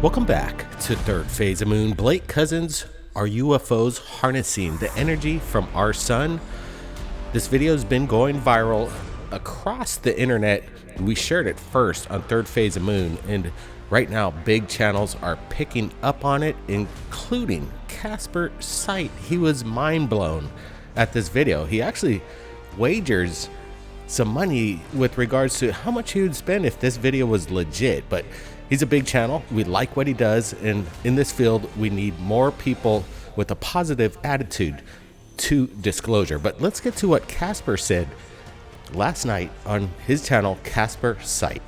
Welcome back to Third Phase of Moon. Blake Cousins, are UFOs harnessing the energy from our sun? This video has been going viral across the internet. We shared it first on Third Phase of Moon, and right now big channels are picking up on it, including Casper Sight. He was mind blown at this video. He actually wagers some money with regards to how much he would spend if this video was legit, but he's a big channel. We like what he does, and in this field we need more people with a positive attitude to disclosure. But let's get to what Casper said last night on his channel, Casper Sight.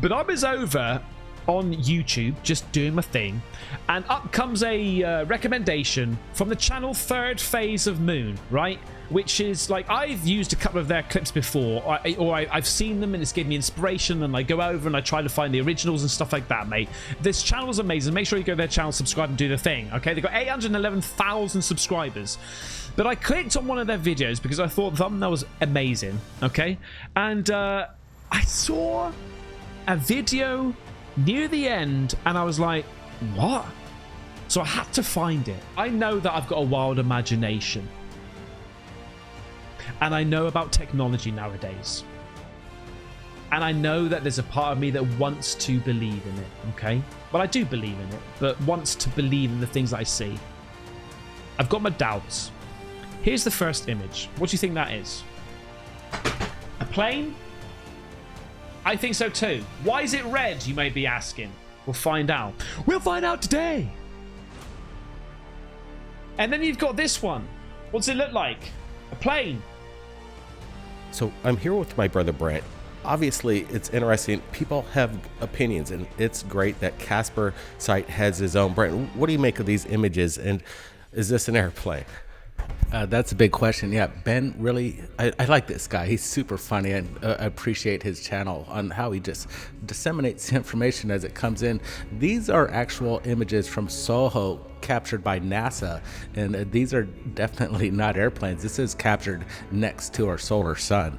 But I was over on YouTube just doing my thing, and up comes a recommendation from the channel Third Phase of Moon, right? Which is like, I've used a couple of their clips before, or I've seen them and it's given me inspiration, and I go over and I try to find the originals and stuff like that, mate. This channel is amazing. Make sure you go to their channel, subscribe, and do the thing, okay? They've got 811,000 subscribers. But I clicked on one of their videos because I thought the thumbnail was amazing, okay? And I saw a video near the end, and I was like, what? So I had to find it. I know that I've got a wild imagination, and I know about technology nowadays, and I know that there's a part of me that wants to believe in it, okay? But I do believe in it, but wants to believe in the things that I see. I've got my doubts. Here's the first image. What do you think that is? A plane? I think so too. Why is it red, you may be asking? We'll find out. We'll find out today. And then you've got this one. What's it look like? A plane. So I'm here with my brother Brent. Obviously, it's interesting. People have opinions, and it's great that Casper Sight has his own. Brent, what do you make of these images, and is this an airplane? That's a big question. Yeah, Ben really, I like this guy. He's super funny, and I appreciate his channel on how he just disseminates the information as it comes in. These are actual images from Soho captured by NASA, and these are definitely not airplanes. This is captured next to our solar sun.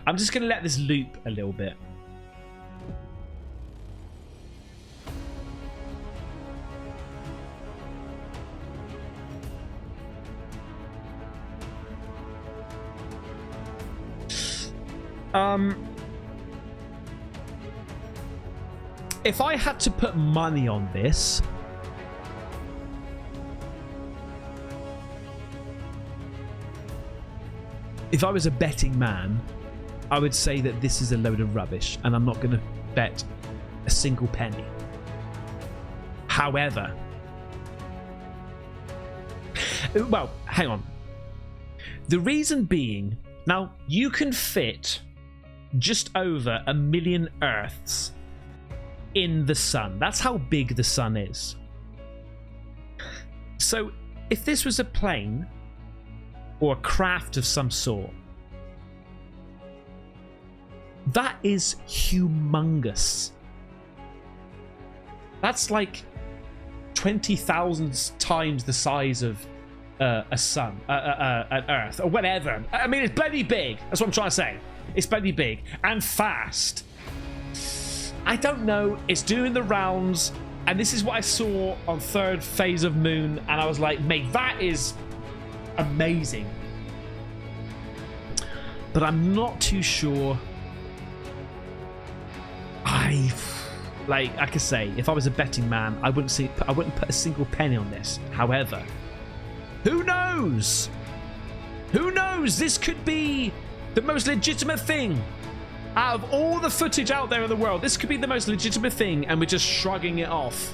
I'm just going to let this loop a little bit. If I had to put money on this, if I was a betting man, I would say that this is a load of rubbish, and I'm not going to bet a single penny. However, well, hang on. The reason being, now you can fit just over 1 million Earths in the sun. That's how big the sun is. So if this was a plane or a craft of some sort, that is humongous. That's like 20,000 times the size of a sun, an Earth, or whatever. I mean, it's bloody big. That's what I'm trying to say. It's bloody big and fast. I don't know. It's doing the rounds, and this is what I saw on Third Phase of Moon, and I was like, mate, that is amazing. But I'm not too sure. Like I could say, if I was a betting man, I wouldn't put a single penny on this. However, who knows? Who knows? This could be the most legitimate thing. Out of all the footage out there in the world, this could be the most legitimate thing, and we're just shrugging it off.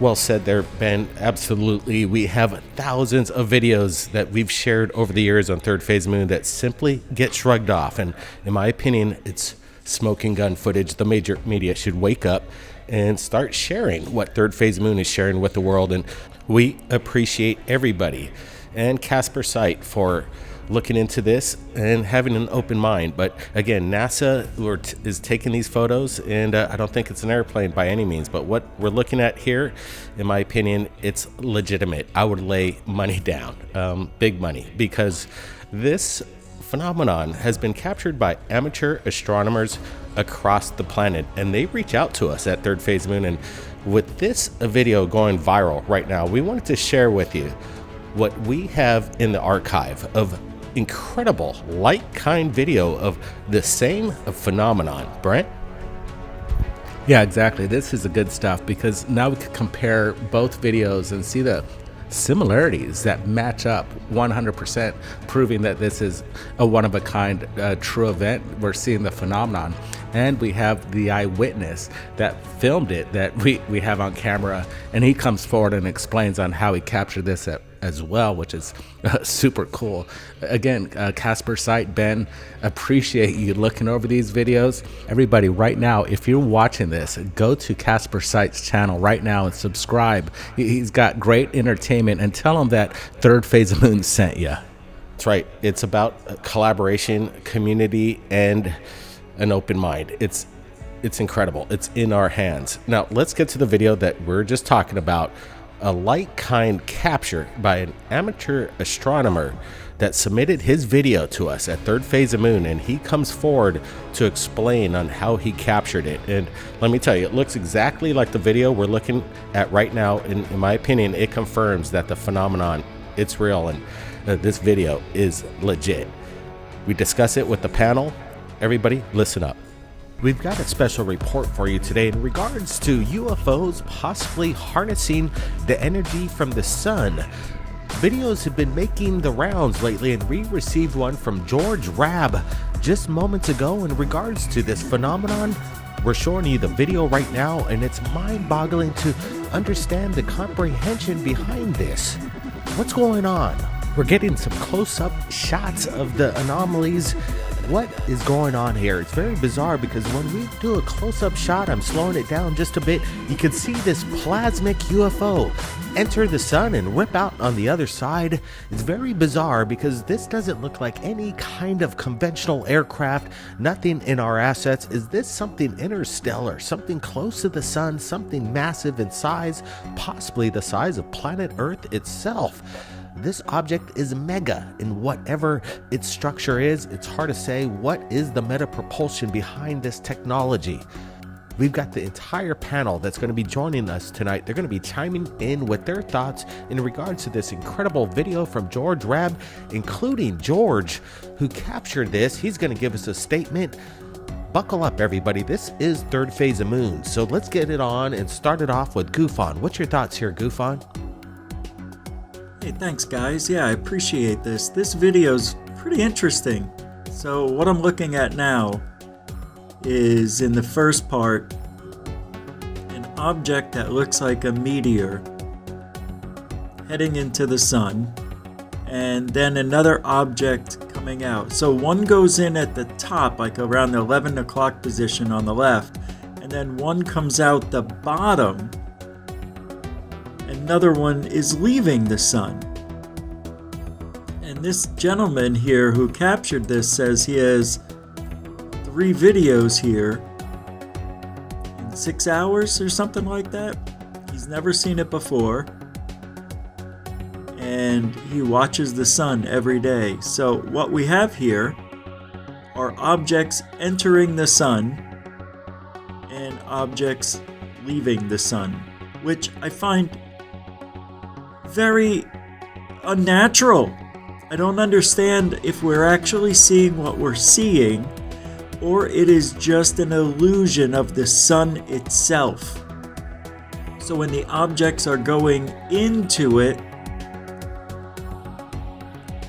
Well said there, Ben. Absolutely. We have thousands of videos that we've shared over the years on Third Phase Moon that simply get shrugged off. And in my opinion, it's smoking gun footage. The major media should wake up and start sharing what Third Phase Moon is sharing with the world. And we appreciate everybody and Casper Sight for looking into this and having an open mind. But again, NASA is taking these photos, and I don't think it's an airplane by any means, but what we're looking at here, in my opinion, it's legitimate. I would lay money down, big money, because this phenomenon has been captured by amateur astronomers across the planet, and they reach out to us at Third Phase Moon. And with this video going viral right now, we wanted to share with you what we have in the archive of incredible light-kind video of the same phenomenon. Brent? Yeah, exactly. This is the good stuff because now we can compare both videos and see the similarities that match up 100%, proving that this is a one-of-a-kind true event. We're seeing the phenomenon, and we have the eyewitness that filmed it that we have on camera, and he comes forward and explains on how he captured this as well, which is super cool. Again, Casper Sight, Ben, appreciate you looking over these videos. Everybody right now, if you're watching this, go to Casper Sight's channel right now and subscribe. He's got great entertainment, and tell him that Third Phase of Moon sent you. That's right. It's about collaboration, community, and an open mind. It's incredible. It's in our hands. Now let's get to the video that we're just talking about. A light-kind capture by an amateur astronomer that submitted his video to us at Third Phase of Moon, and he comes forward to explain on how he captured it. And let me tell you, it looks exactly like the video we're looking at right now. In my opinion, it confirms that the phenomenon, it's real, and this video is legit. We discuss it with the panel. Everybody, listen up. We've got a special report for you today in regards to UFOs possibly harnessing the energy from the sun. Videos have been making the rounds lately, and we received one from George Rabb just moments ago in regards to this phenomenon. We're showing you the video right now, and it's mind-boggling to understand the comprehension behind this. What's going on? We're getting some close-up shots of the anomalies. What is going on here? It's very bizarre because when we do a close-up shot, I'm slowing it down just a bit, you can see this plasmic UFO enter the sun and rip out on the other side. It's very bizarre because this doesn't look like any kind of conventional aircraft, nothing in our assets. Is this something interstellar, something close to the sun, something massive in size, possibly the size of planet Earth itself? This object is mega in whatever its structure is. It's hard to say what is the meta propulsion behind this technology. We've got the entire panel that's going to be joining us tonight. They're going to be chiming in with their thoughts in regards to this incredible video from George Rabb, including George, who captured this. He's going to give us a statement. Buckle up, everybody. This is Third Phase of Moon. So let's get it on and start it off with Goofon. What's your thoughts here, Goofon? Hey, thanks guys. Yeah, I appreciate this. This video's pretty interesting. So what I'm looking at now is, in the first part, an object that looks like a meteor heading into the sun, and then another object coming out. So one goes in at the top, like around the 11 o'clock position on the left, and then one comes out the bottom. Another one is leaving the sun. And this gentleman here who captured this says he has 3 videos here in 6 hours or something like that. He's never seen it before. And he watches the sun every day. So what we have here are objects entering the sun and objects leaving the sun, which I find very unnatural. I don't understand if we're actually seeing what we're seeing, or it is just an illusion of the sun itself. So when the objects are going into it,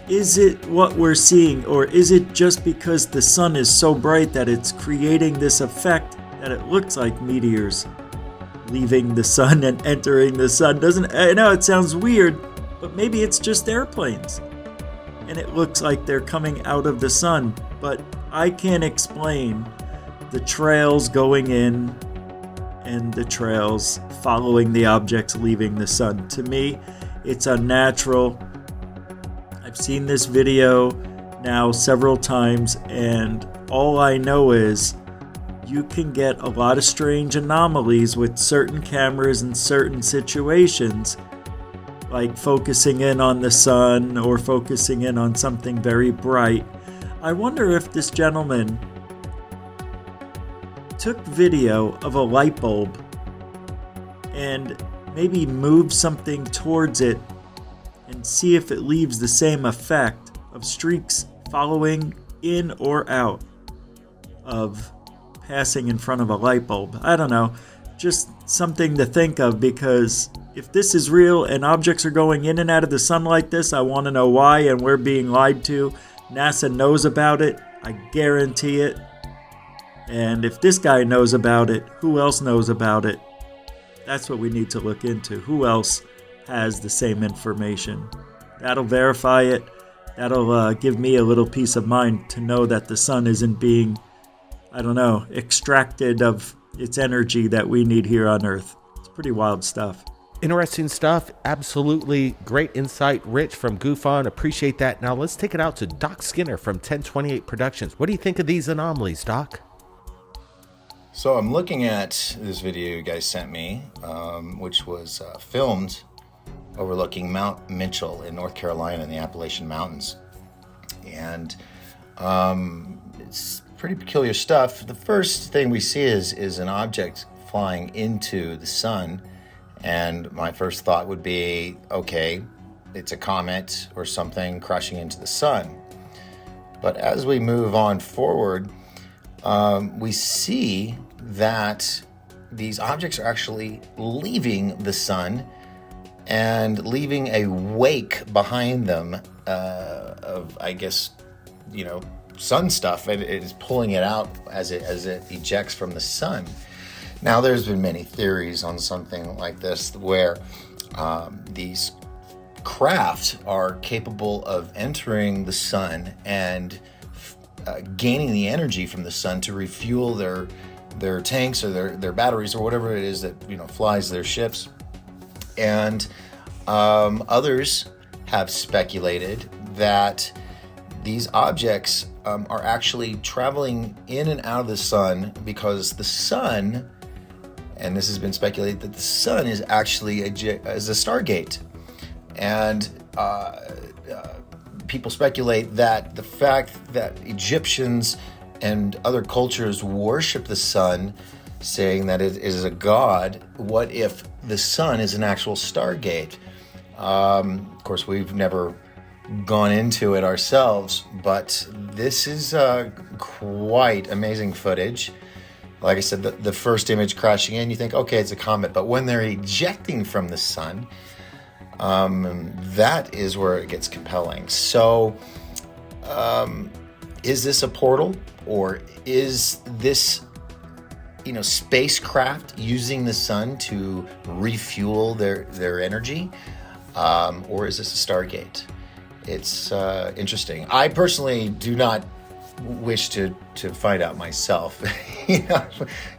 is it what we're seeing, or is it just because the sun is so bright that it's creating this effect that it looks like meteors leaving the sun and entering the sun? I know it sounds weird, but maybe it's just airplanes and it looks like they're coming out of the sun. But I can't explain the trails going in and the trails following the objects leaving the sun. To me, it's unnatural. I've seen this video now several times, and all I know is you can get a lot of strange anomalies with certain cameras in certain situations, like focusing in on the sun or focusing in on something very bright. I wonder if this gentleman took video of a light bulb and maybe moved something towards it and see if it leaves the same effect of streaks following in or out of passing in front of a light bulb. I don't know, just something to think of, because if this is real and objects are going in and out of the sun like this, I want to know why, and we're being lied to. NASA knows about it, I guarantee it. And if this guy knows about it, who else knows about it? That's what we need to look into. Who else has the same information? That'll verify it. That'll give me a little peace of mind to know that the sun isn't being, I don't know, extracted of its energy that we need here on Earth. It's pretty wild stuff. Interesting stuff. Absolutely great insight. Rich from Goof On. Appreciate that. Now let's take it out to Doc Skinner from 1028 Productions. What do you think of these anomalies, Doc? So I'm looking at this video you guys sent me, which was filmed overlooking Mount Mitchell in North Carolina in the Appalachian Mountains. And it's pretty peculiar stuff. The first thing we see is an object flying into the sun. And my first thought would be, okay, it's a comet or something crashing into the sun. But as we move on forward, we see that these objects are actually leaving the sun and leaving a wake behind them of, I guess, sun stuff. It is pulling it out as it ejects from the sun. Now, there's been many theories on something like this where these craft are capable of entering the sun and gaining the energy from the sun to refuel their tanks or their batteries or whatever it is that flies their ships. And others have speculated that these objects are actually traveling in and out of the sun because the sun, and this has been speculated, that the sun is actually a stargate. And people speculate that the fact that Egyptians and other cultures worship the sun, saying that it is a god, what if the sun is an actual stargate? Of course, we've never gone into it ourselves, but this is quite amazing footage. Like I said, the first image crashing in, you think, okay, it's a comet. But when they're ejecting from the sun, that is where it gets compelling. So, is this a portal, or is this, spacecraft using the sun to refuel their energy, or is this a stargate? It's interesting. I personally do not wish to find out myself,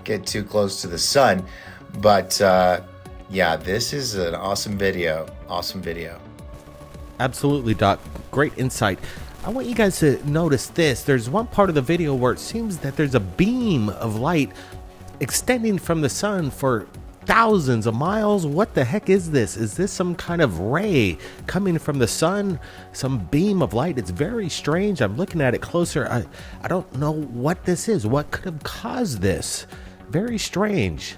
get too close to the sun. But yeah, this is an awesome video. Awesome video. Absolutely, Doc. Great insight. I want you guys to notice this. There's one part of the video where it seems that there's a beam of light extending from the sun for thousands of miles. What the heck is this? Is this some kind of ray coming from the sun? Some beam of light? It's very strange. I'm looking at it closer. I don't know what this is. What could have caused this? Very strange.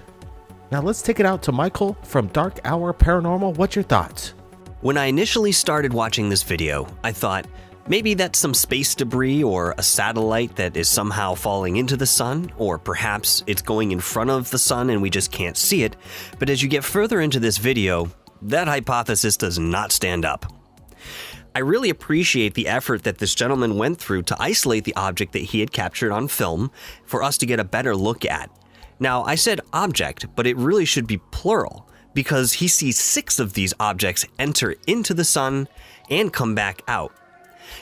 Now let's take it out to Michael from Dark Hour Paranormal. What's your thoughts? When I initially started watching this video, I thought, maybe that's some space debris or a satellite that is somehow falling into the sun, or perhaps it's going in front of the sun and we just can't see it. But as you get further into this video, that hypothesis does not stand up. I really appreciate the effort that this gentleman went through to isolate the object that he had captured on film for us to get a better look at. Now, I said object, but it really should be plural, because he sees 6 of these objects enter into the sun and come back out.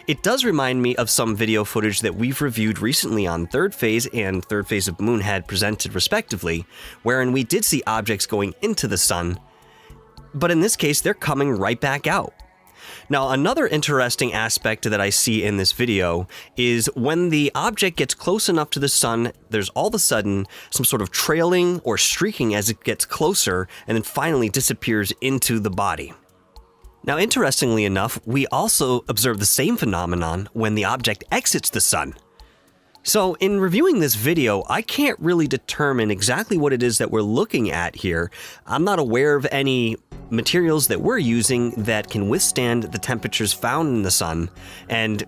It does remind me of some video footage that we've reviewed recently on Third Phase and Third Phase of Moon had presented respectively, wherein we did see objects going into the sun, but in this case they're coming right back out. Now, another interesting aspect that I see in this video is when the object gets close enough to the sun, there's all of a sudden some sort of trailing or streaking as it gets closer and then finally disappears into the body. Now, interestingly enough, we also observe the same phenomenon when the object exits the sun. So, in reviewing this video, I can't really determine exactly what it is that we're looking at here. I'm not aware of any materials that we're using that can withstand the temperatures found in the sun, and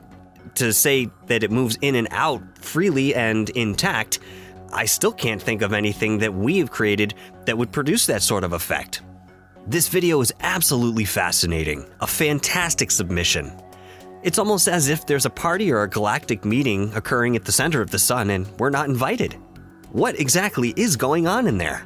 to say that it moves in and out freely and intact, I still can't think of anything that we have created that would produce that sort of effect. This video is absolutely fascinating, a fantastic submission. It's almost as if there's a party or a galactic meeting occurring at the center of the sun and we're not invited. What exactly is going on in there?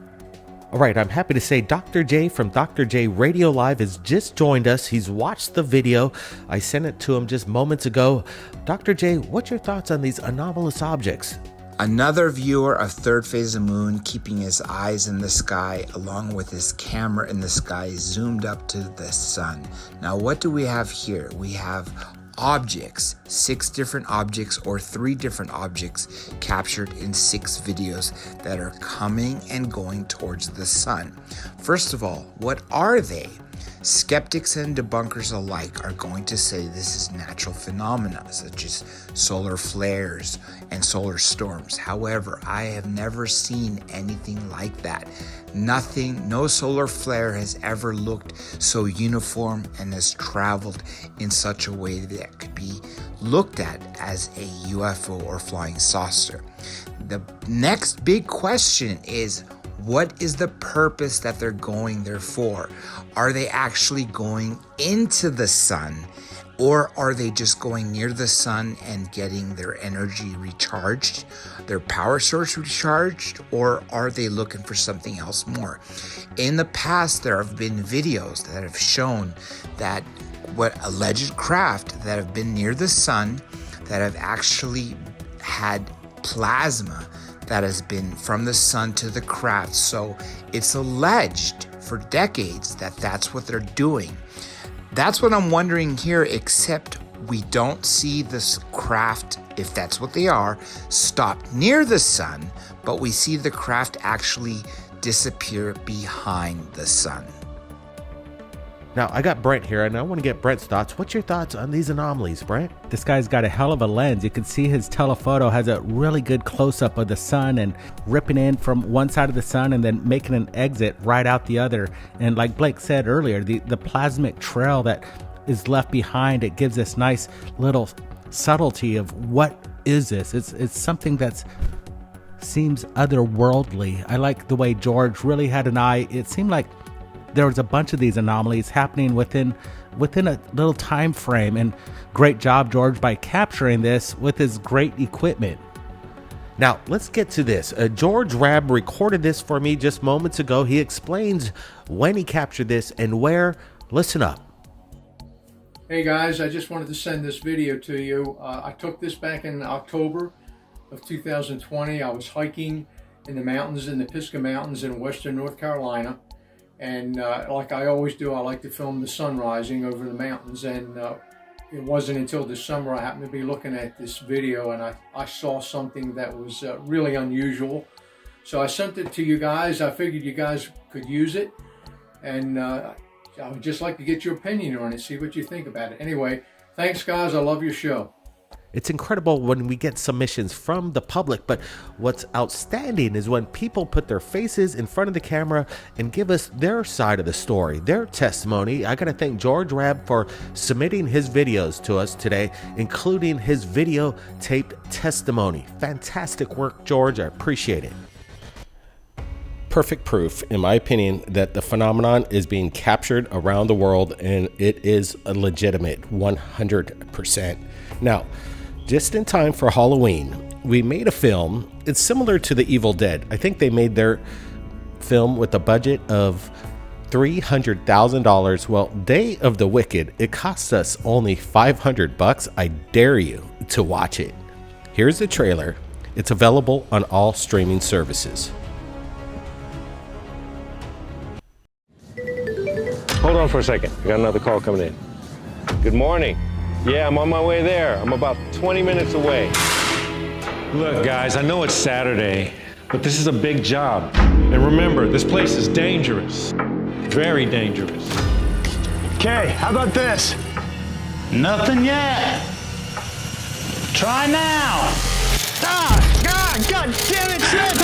All right, I'm happy to say Dr. J from Dr. J Radio Live has just joined us. He's watched the video. I sent it to him just moments ago. Dr. J, what's your thoughts on these anomalous objects? Another viewer of Third Phase of Moon keeping his eyes in the sky along with his camera in the sky zoomed up to the sun. Now what do we have here? We have objects, 6 different objects or 3 different objects captured in 6 videos that are coming and going towards the sun. First of all, what are they? Skeptics and debunkers alike are going to say this is natural phenomena such as solar flares and solar storms. However, I have never seen anything like that. Nothing, no solar flare has ever looked so uniform and has traveled in such a way that could be looked at as a UFO or flying saucer. The next big question is, what is the purpose that they're going there for? Are they actually going into the sun, or are they just going near the sun and getting their energy recharged, their power source recharged, or are they looking for something else more? In the past, there have been videos that have shown that what alleged craft that have been near the sun that have actually had plasma that has been from the sun to the craft. So it's alleged for decades that that's what they're doing. That's what I'm wondering here, except we don't see this craft, if that's what they are, stop near the sun, but we see the craft actually disappear behind the sun. Now, I got Brent here, and I want to get Brent's thoughts. What's your thoughts on these anomalies, Brent? This guy's got a hell of a lens. You can see his telephoto has a really good close-up of the sun and ripping in from one side of the sun and then making an exit right out the other. And like Blake said earlier, the plasmic trail that is left behind, it gives this nice little subtlety of what is this? It's something that's seems otherworldly. I like the way George really had an eye. It seemed like there was a bunch of these anomalies happening within a little time frame, and great job, George, by capturing this with his great equipment. Now, let's get to this. George Rabb recorded this for me just moments ago. He explains when he captured this and where. Listen up. Hey guys, I just wanted to send this video to you. I took this back in October of 2020. I was hiking in the mountains, in the Pisgah Mountains in western North Carolina. And like I always do, I like to film the sun rising over the mountains. And it wasn't until this summer I happened to be looking at this video and I saw something that was really unusual. So I sent it to you guys. I figured you guys could use it. And I would just like to get your opinion on it, see what you think about it. Anyway, thanks guys. I love your show. It's incredible when we get submissions from the public, but what's outstanding is when people put their faces in front of the camera and give us their side of the story, their testimony. I gotta thank George Rabb for submitting his videos to us today, including his videotaped testimony. Fantastic work, George. I appreciate it. Perfect proof, in my opinion, that the phenomenon is being captured around the world, and it is a legitimate 100%. Now, just in time for Halloween, we made a film. It's similar to The Evil Dead. I think they made their film with a budget of $300,000. Well, Day of the Wicked, it cost us only $500. I dare you to watch it. Here's the trailer. It's available on all streaming services. Hold on for a second. I got another call coming in. Good morning. Yeah, I'm on my way there. I'm about 20 minutes away. Look, guys, I know it's Saturday, but this is a big job. And remember, this place is dangerous. Very dangerous. Okay, how about this? Nothing yet. Try now. God damn it, shit!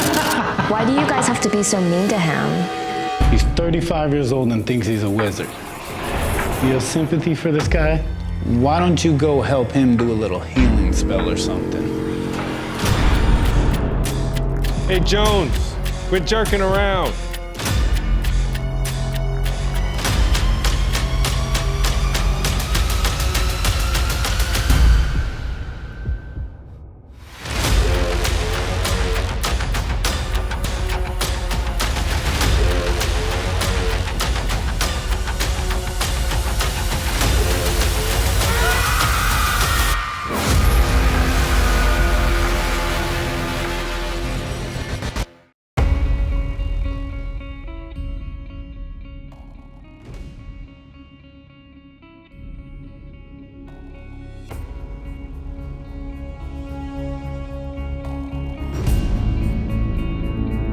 Why do you guys have to be so mean to him? He's 35 years old and thinks he's a wizard. You have sympathy for this guy? Why don't you go help him do a little healing spell or something? Hey, Jones, quit jerking around.